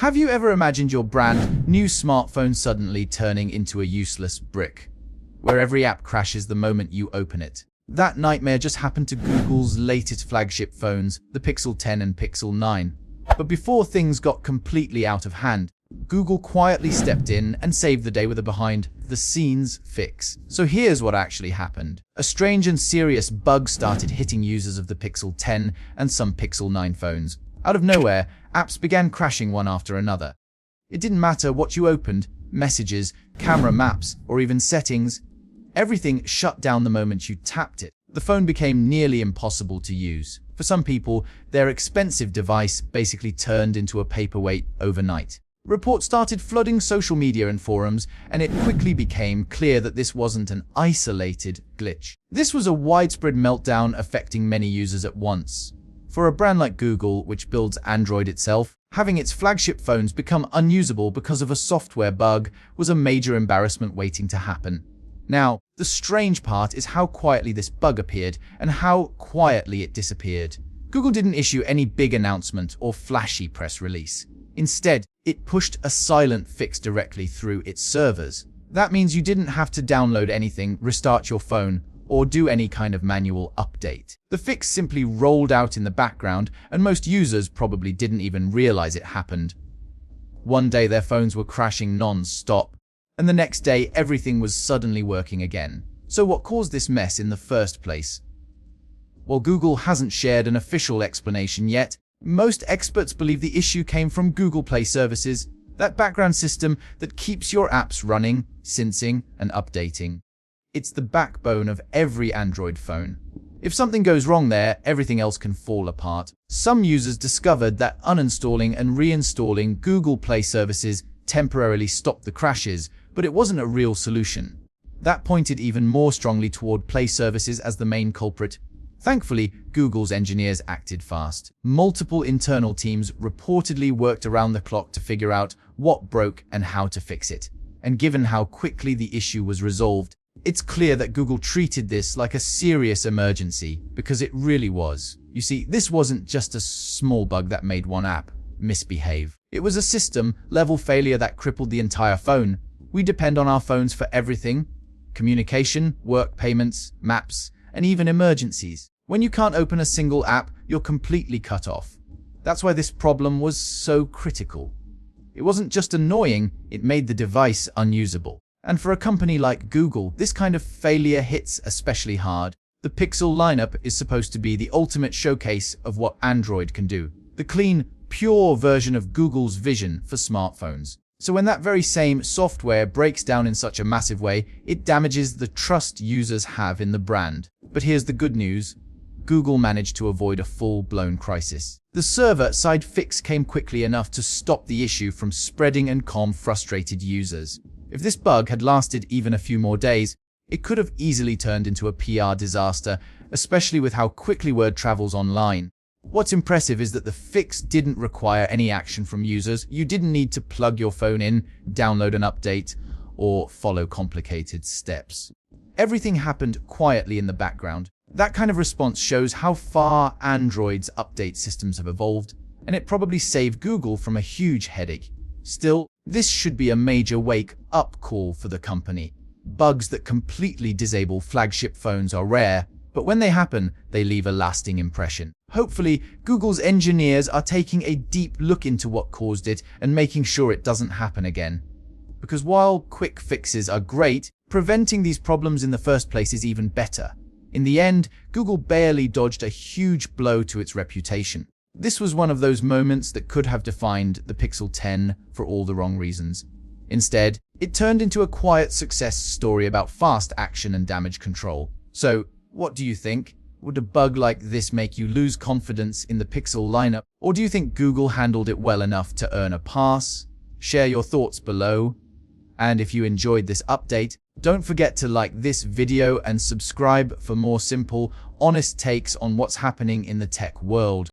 Have you ever imagined your brand new smartphone suddenly turning into a useless brick, where every app crashes the moment you open it? That nightmare just happened to Google's latest flagship phones, the Pixel 10 and Pixel 9. But before things got completely out of hand, Google quietly stepped in and saved the day with a behind-the-scenes fix. So here's what actually happened. A strange and serious bug started hitting users of the Pixel 10 and some Pixel 9 phones. Out of nowhere, apps began crashing one after another. It didn't matter what you opened, messages, camera, maps, or even settings. Everything shut down the moment you tapped it. The phone became nearly impossible to use. For some people, their expensive device basically turned into a paperweight overnight. Reports started flooding social media and forums, and it quickly became clear that this wasn't an isolated glitch. This was a widespread meltdown affecting many users at once. For a brand like Google, which builds Android itself, having its flagship phones become unusable because of a software bug was a major embarrassment waiting to happen. Now, the strange part is how quietly this bug appeared and how quietly it disappeared. Google didn't issue any big announcement or flashy press release. Instead, it pushed a silent fix directly through its servers. That means you didn't have to download anything, restart your phone, or do any kind of manual update. The fix simply rolled out in the background, and most users probably didn't even realize it happened. One day their phones were crashing non-stop, and the next day everything was suddenly working again. So what caused this mess in the first place? While Google hasn't shared an official explanation yet, most experts believe the issue came from Google Play Services, that background system that keeps your apps running, syncing, and updating. It's the backbone of every Android phone. If something goes wrong there, everything else can fall apart. Some users discovered that uninstalling and reinstalling Google Play Services temporarily stopped the crashes, but it wasn't a real solution. That pointed even more strongly toward Play Services as the main culprit. Thankfully, Google's engineers acted fast. Multiple internal teams reportedly worked around the clock to figure out what broke and how to fix it. And given how quickly the issue was resolved, it's clear that Google treated this like a serious emergency, because it really was. You see, this wasn't just a small bug that made one app misbehave. It was a system-level failure that crippled the entire phone. We depend on our phones for everything: communication, work, payments, maps, and even emergencies. When you can't open a single app, you're completely cut off. That's why this problem was so critical. It wasn't just annoying, it made the device unusable. And for a company like Google, this kind of failure hits especially hard. The Pixel lineup is supposed to be the ultimate showcase of what Android can do. The clean, pure version of Google's vision for smartphones. So when that very same software breaks down in such a massive way, it damages the trust users have in the brand. But here's the good news. Google managed to avoid a full-blown crisis. The server-side fix came quickly enough to stop the issue from spreading and calm frustrated users. If this bug had lasted even a few more days, it could have easily turned into a PR disaster, especially with how quickly word travels online. What's impressive is that the fix didn't require any action from users. You didn't need to plug your phone in, download an update, or follow complicated steps. Everything happened quietly in the background. That kind of response shows how far Android's update systems have evolved, and it probably saved Google from a huge headache. Still, this should be a major wake-up call for the company. Bugs that completely disable flagship phones are rare, but when they happen, they leave a lasting impression. Hopefully, Google's engineers are taking a deep look into what caused it and making sure it doesn't happen again. Because while quick fixes are great, preventing these problems in the first place is even better. In the end, Google barely dodged a huge blow to its reputation. This was one of those moments that could have defined the Pixel 10 for all the wrong reasons. Instead, it turned into a quiet success story about fast action and damage control. So, what do you think? Would a bug like this make you lose confidence in the Pixel lineup? Or do you think Google handled it well enough to earn a pass? Share your thoughts below. And if you enjoyed this update, don't forget to like this video and subscribe for more simple, honest takes on what's happening in the tech world.